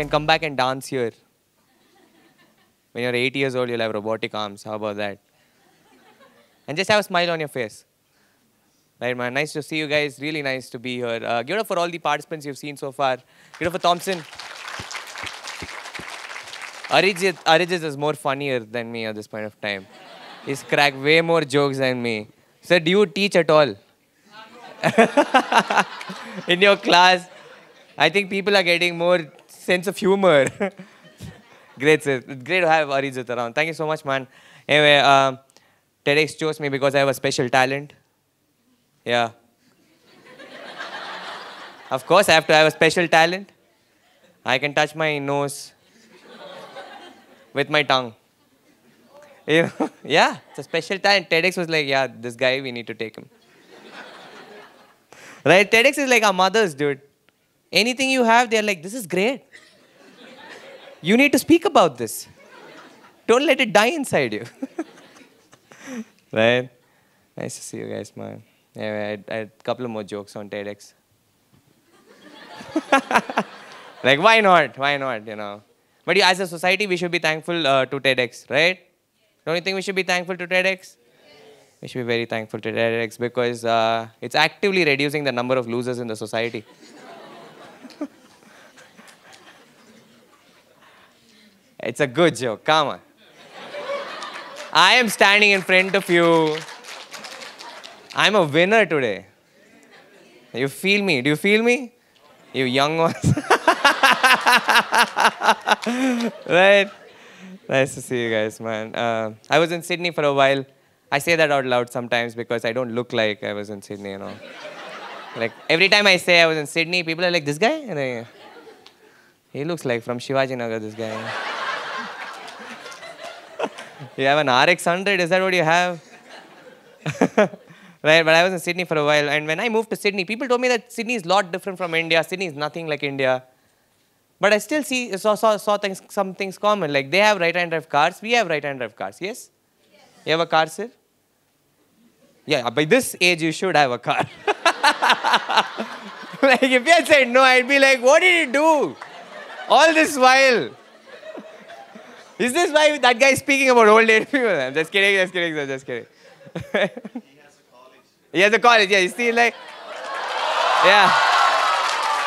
can come back and dance here. When you're 8 years old, you'll have robotic arms. How about that? And just have a smile on your face. Right, man. Nice to see you guys. Really nice to be here. Give it up for all the participants you've seen so far. Give it up for Thompson. Arijit is more funnier than me at this point of time. He's cracked way more jokes than me. Sir, do you teach at all? In your class? I think people are getting more sense of humor. Great, sir. It's great to have Arijit around. Thank you so much, man. Anyway, TEDx chose me because I have a special talent. Yeah. Of course, I have to have a special talent. I can touch my nose with my tongue. You know? Yeah, it's a special talent. TEDx was like, yeah, this guy, we need to take him. Right? TEDx is like our mothers, dude. Anything you have, they're like, this is great. You need to speak about this. Don't let it die inside you. Right? Nice to see you guys, man. Anyway, I had a couple of more jokes on TEDx. Like, why not? Why not, you know? But as a society, we should be thankful to TEDx, right? Don't you think we should be thankful to TEDx? Yes. We should be very thankful to TEDx because it's actively reducing the number of losers in the society. It's a good joke. Come on. I am standing in front of you. I'm a winner today. You feel me? Do you feel me? You young ones. Right? Nice to see you guys, man. I was in Sydney for a while. I say that out loud sometimes because I don't look like I was in Sydney, you know. Like, every time I say I was in Sydney, people are like, this guy? And he looks like from Shivaji Nagar, this guy. You have an RX-100? Is that what you have? Right, but I was in Sydney for a while. And when I moved to Sydney, people told me that Sydney is a lot different from India. Sydney is nothing like India. But I still saw some things common. Like, they have right-hand drive cars. We have right-hand drive cars. Yes? Yes? You have a car, sir? Yeah, by this age, you should have a car. Like, if you had said no, I'd be like, what did you do? All this while. Is this why that guy is speaking about old age people? I'm just kidding, just kidding, sir, just kidding. He has a college, yeah. You see, like, yeah.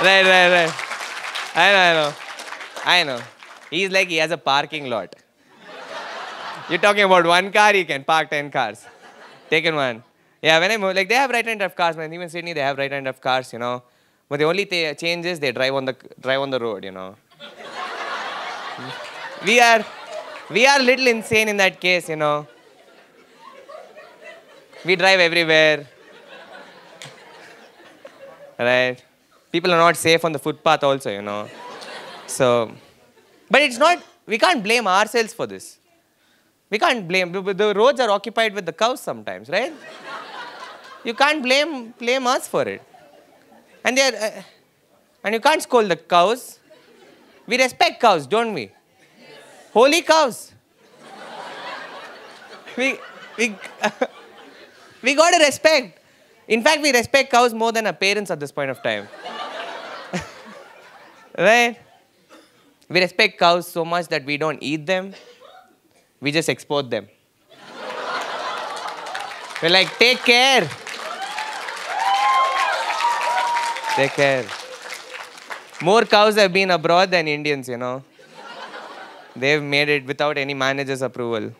Right. I know. He's like, he has a parking lot. You're talking about one car, he can park 10 cars. Taken one. Yeah, when I move, like, they have right-hand drive cars, man. Even Sydney, they have right-hand drive cars, you know. But the only change is they drive on the road, you know. We are a little insane in that case, you know. We drive everywhere. Right? People are not safe on the footpath also, you know. So, but it's not, we can't blame ourselves for this. We can't blame, the roads are occupied with the cows sometimes, right? You can't blame us for it. And and you can't scold the cows. We respect cows, don't we? Holy cows. We got to respect. In fact, we respect cows more than our parents at this point of time. Right? We respect cows so much that we don't eat them. We just export them. We're like, take care. Take care. More cows have been abroad than Indians, you know. They've made it without any manager's approval.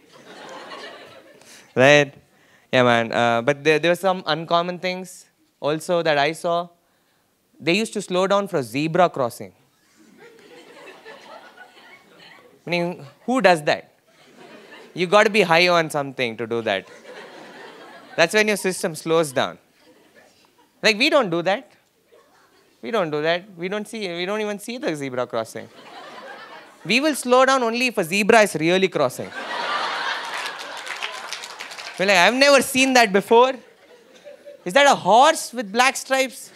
Right? Yeah, man. But there were some uncommon things also that I saw. They used to slow down for a zebra crossing. I mean, who does that? You got to be high on something to do that. That's when your system slows down. Like, we don't do that. We don't do that. We don't even see the zebra crossing. We will slow down only if a zebra is really crossing. We're like, I've never seen that before. Is that a horse with black stripes?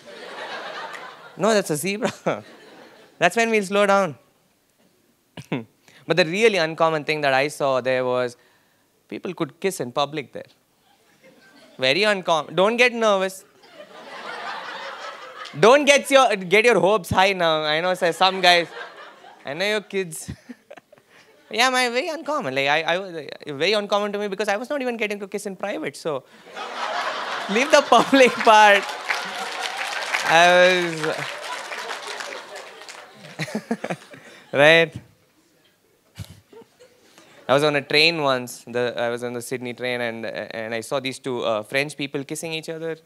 No, that's a zebra. That's when we'll slow down. But the really uncommon thing that I saw there was people could kiss in public there. Very uncommon. Don't get nervous. Don't get your hopes high now. I know some guys. I know your kids. Yeah, very uncommon. Like very uncommon to me because I was not even getting to kiss in private. So leave the public part. I was right. I was on a train once. I was on the Sydney train, and I saw these two French people kissing each other.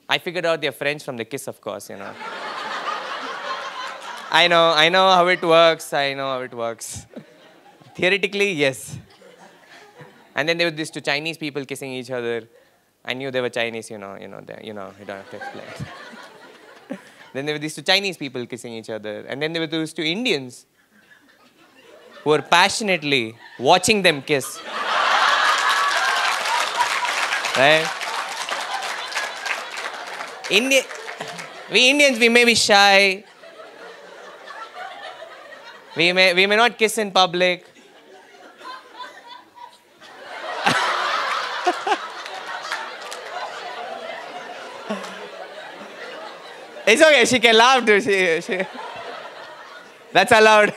I figured out they're French from the kiss, of course, you know. I know how it works. I know how it works. Theoretically, yes. And then there were these two Chinese people kissing each other. I knew they were Chinese, you don't have to explain. Then there were these two Chinese people kissing each other. And then there were those two Indians who were passionately watching them kiss. Right? We Indians, we may be shy. We may not kiss in public. It's okay, she can laugh too. She That's allowed.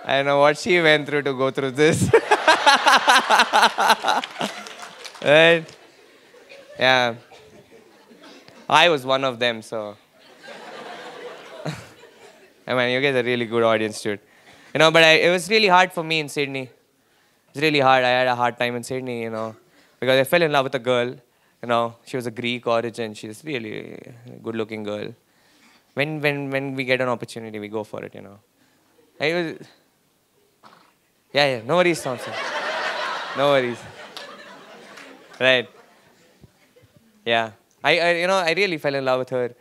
I don't know what she went through to go through this. Right? Yeah. I was one of them, so. I mean, you guys are a really good audience, dude. But it was really hard for me in Sydney. It was really hard. I had a hard time in Sydney, because I fell in love with a girl. She was a Greek origin. She's really a good-looking girl. When we get an opportunity, we go for it, I was... Yeah, no worries, Thompson. No worries. Right. Yeah. I really fell in love with her.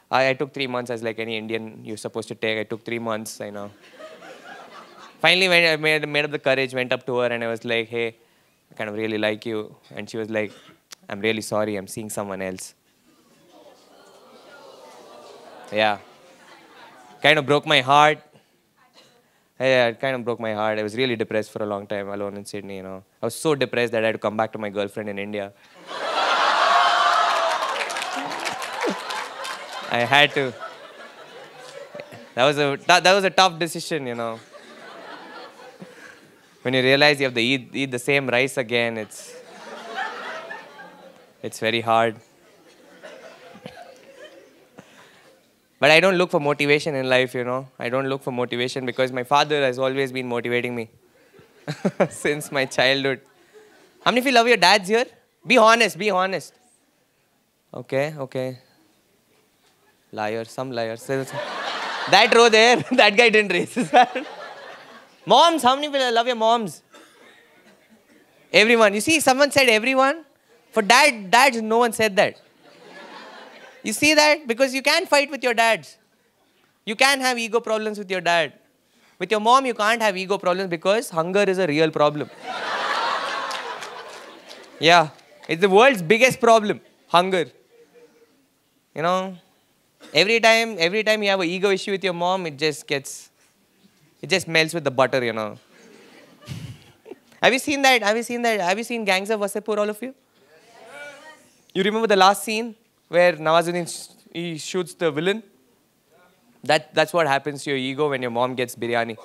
I took 3 months as like any Indian you're supposed to take. I took 3 months, Finally, when I made up the courage, went up to her and I was like, hey, I kind of really like you. And she was like, I'm really sorry, I'm seeing someone else. Yeah. Kind of broke my heart. Yeah, it kind of broke my heart. I was really depressed for a long time alone in Sydney, I was so depressed that I had to come back to my girlfriend in India. I had to. That was a tough decision, When you realize you have to eat the same rice again, it's very hard. But I don't look for motivation in life, I don't look for motivation because my father has always been motivating me since my childhood. How many of you love your dads here? Be honest, be honest. Okay. Liars, some liars. That row there, that guy didn't raise his hand. Moms, how many of you love your moms? Everyone. You see, someone said everyone. For dads, no one said that. You see that? Because you can fight with your dads. You can have ego problems with your dad. With your mom, you can't have ego problems because hunger is a real problem. Yeah. It's the world's biggest problem. Hunger. Every time you have an ego issue with your mom, it just melts with the butter, Have you seen that? Have you seen Gangs of Wasseypur, all of you? You remember the last scene where Nawazuddin he shoots the villain? That's what happens to your ego when your mom gets biryani.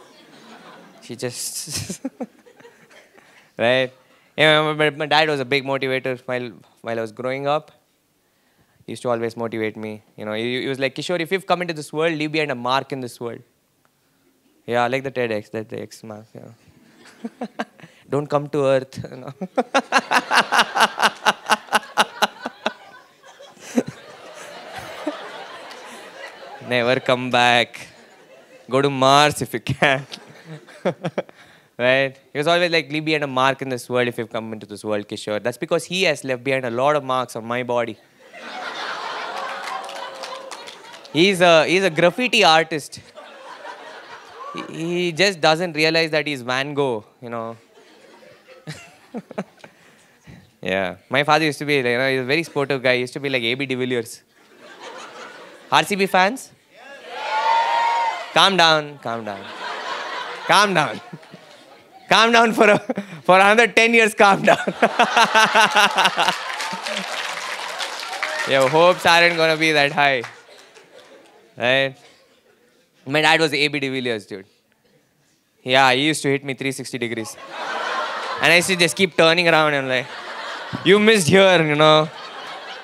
She just... Right? My dad was a big motivator while I was growing up. He used to always motivate me. He was like, Kishore, if you've come into this world, leave behind a mark in this world. Yeah, like the TEDx mark. Yeah. Don't come to Earth. Never come back. Go to Mars if you can. Right? He was always like, leave behind a mark in this world if you've come into this world, Kishore. That's because he has left behind a lot of marks on my body. He's a graffiti artist. He just doesn't realize that he's Van Gogh, Yeah. My father used to be, he's a very sportive guy. He used to be like A.B. de Villiers. RCB fans? Calm down. Calm down for another 10 years, calm down. Your hopes aren't going to be that high. Right? My dad was AB de Villiers, dude. Yeah, he used to hit me 360 degrees. And I used to just keep turning around and like, you missed here, you know.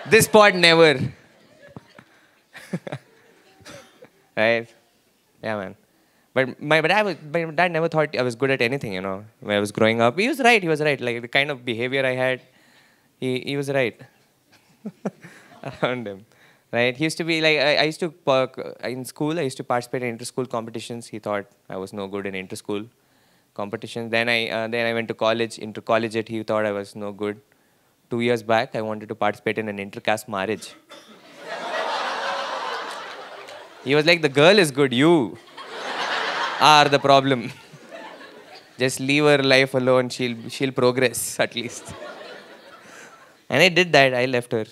This spot never. Right? Yeah, man. But my dad never thought I was good at anything, you know, when I was growing up. He was right. Like the kind of behavior I had, he was right around him. Right? He used to be like, I used to, in school, I used to participate in inter-school competitions. He thought I was no good in inter-school competitions. Then I went to college, intercollegiate. He thought I was no good. 2 years back, I wanted to participate in an inter-caste marriage. He was like, the girl is good, you are the problem. Just leave her life alone, she'll progress at least. And I did that, I left her.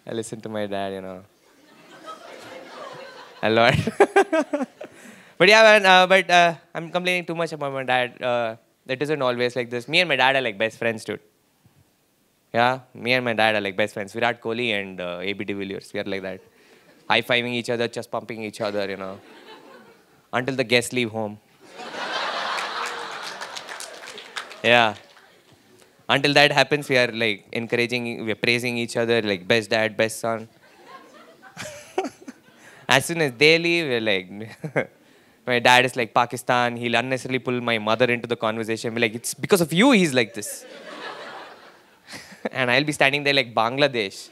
I listened to my dad, you know. A lot. But yeah, man, I'm complaining too much about my dad. It isn't always like this. Me and my dad are like best friends, dude. Yeah, me and my dad are like best friends. Virat Kohli and AB de Villiers, we are like that. High-fiving each other, chest pumping each other, you know. Until the guests leave home. Yeah. Until that happens, we are like encouraging, we're praising each other, like best dad, best son. As soon as they leave, we're like, my dad is like Pakistan, he'll unnecessarily pull my mother into the conversation. We're like, it's because of you he's like this. And I'll be standing there like Bangladesh.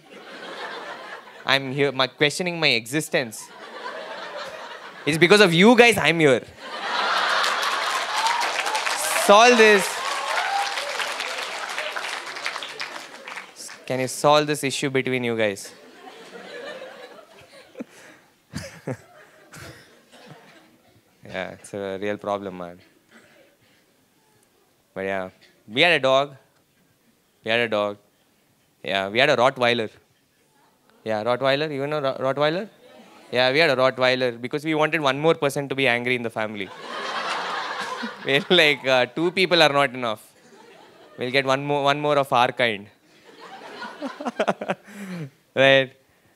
I'm here, questioning my existence. It's because of you guys I'm here. Solve this. Can you solve this issue between you guys? Yeah, it's a real problem, man. But yeah, we had a dog. Yeah, we had a Rottweiler. Yeah, Rottweiler. You know Rottweiler? Yeah, we had a Rottweiler because we wanted one more person to be angry in the family. We're like, 2 people are not enough. We'll get one more of our kind. Right.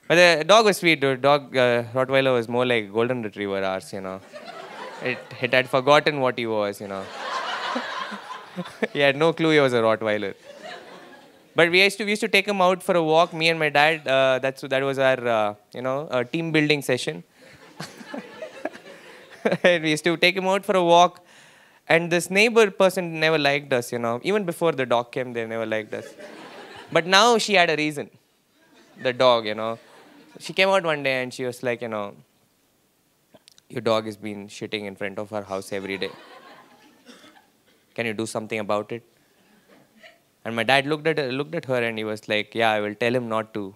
But the dog was sweet, dude. Rottweiler was more like golden retriever ours, you know. It had forgotten what he was, you know. He had no clue he was a Rottweiler. But we used to take him out for a walk, me and my dad. That was our, team building session. And we used to take him out for a walk. And this neighbor person never liked us, you know. Even before the dog came, they never liked us. But now she had a reason. The dog, you know. She came out one day and she was like, you know, your dog has been shitting in front of our house every day. Can you do something about it? And my dad looked at her and he was like, yeah, I will tell him not to.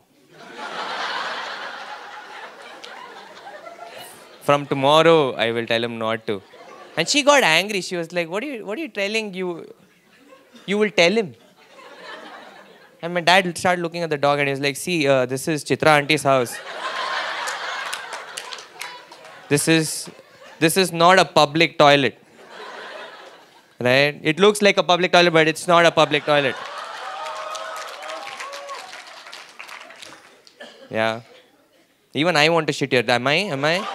From tomorrow, I will tell him not to. And she got angry. She was like, what are you telling you? You will tell him. And my dad started looking at the dog and he was like, see, this is Chitra auntie's house. This is not a public toilet. Right? It looks like a public toilet, but it's not a public toilet. Yeah. Even I want to shit here. Am I?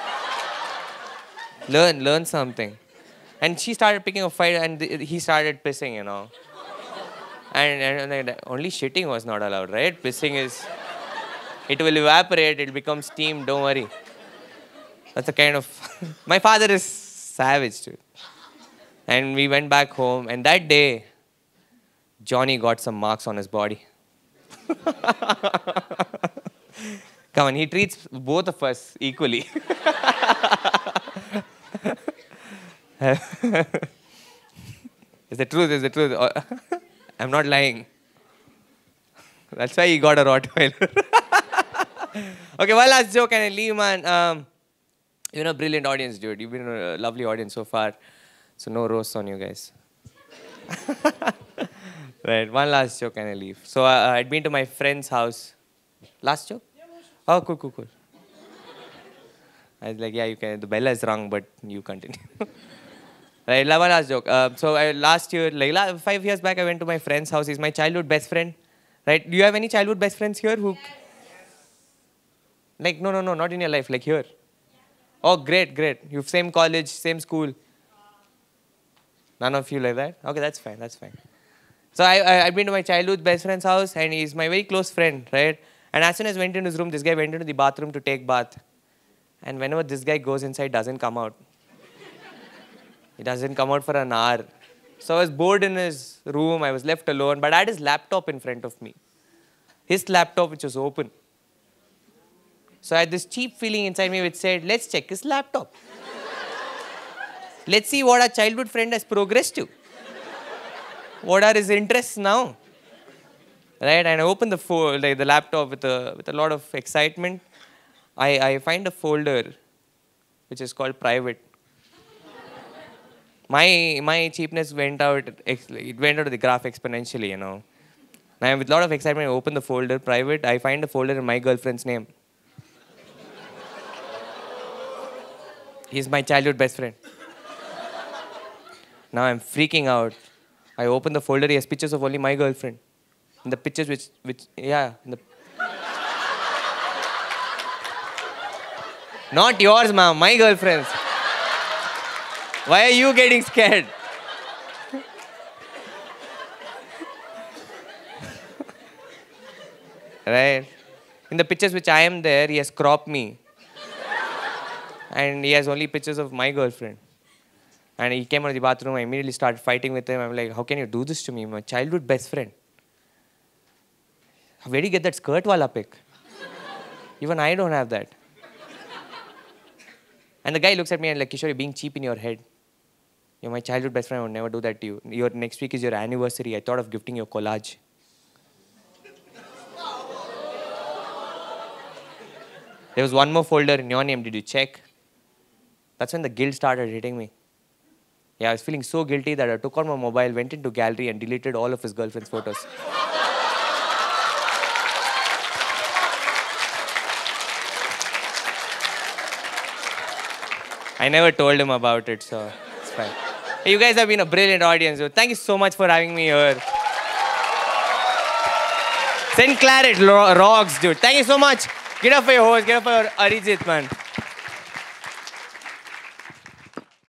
Learn something. And she started picking a fight and he started pissing, you know. And only shitting was not allowed, right? Pissing is, it will evaporate, it will become steam, don't worry. That's the kind of, my father is savage, dude. And we went back home, and that day, Johnny got some marks on his body. Come on, he treats both of us equally. It's the truth. I'm not lying. That's why he got a Rottweiler. Okay, one last joke and I leave, man. Brilliant audience, dude. You've been a lovely audience so far. So no roasts on you guys. Right, one last joke and I leave. So I'd been to my friend's house. Last joke? Oh, cool. I was like, yeah, you can. The bell is rung, but you continue. Right, one last joke. Last year, 5 years back, I went to my friend's house. He's my childhood best friend. Right? Do you have any childhood best friends here who? Like, no, no, no, not in your life, like here. Oh, great, great. You've same college, same school. None of you like that? Okay, that's fine, that's fine. So I've been to my childhood best friend's house, and he's my very close friend, right? And as soon as I went into his room, this guy went into the bathroom to take bath. And whenever this guy goes inside, doesn't come out. He doesn't come out for an hour. So I was bored in his room, I was left alone, but I had his laptop in front of me. His laptop, which was open. So I had this cheap feeling inside me which said, let's check his laptop. Let's see what our childhood friend has progressed to. What are his interests now? Right? And I opened the laptop with a lot of excitement. I find a folder which is called private. My cheapness went out, it went out of the graph exponentially, you know. Now with a lot of excitement, I open the folder, private, I find a folder in my girlfriend's name. He's my childhood best friend. Now I'm freaking out. I open the folder, he has pictures of only my girlfriend. And the pictures Not yours, ma'am, my girlfriend's. Why are you getting scared? Right? In the pictures which I am there, he has cropped me. And he has only pictures of my girlfriend. And he came out of the bathroom, I immediately started fighting with him. I'm like, how can you do this to me? My childhood best friend. Where do you get that skirt wala pic? Even I don't have that. And the guy looks at me and like, Kishore, you're being cheap in your head. You're my childhood best friend, I would never do that to you. Next week is your anniversary. I thought of gifting you a collage. There was one more folder in your name. Did you check? That's when the guilt started hitting me. Yeah, I was feeling so guilty that I took out my mobile, went into gallery and deleted all of his girlfriend's photos. I never told him about it, so it's fine. Hey, you guys have been a brilliant audience. Thank you so much for having me here. TEDxClaret rocks, dude. Thank you so much. Get up for your host. Get up for Arijit, man.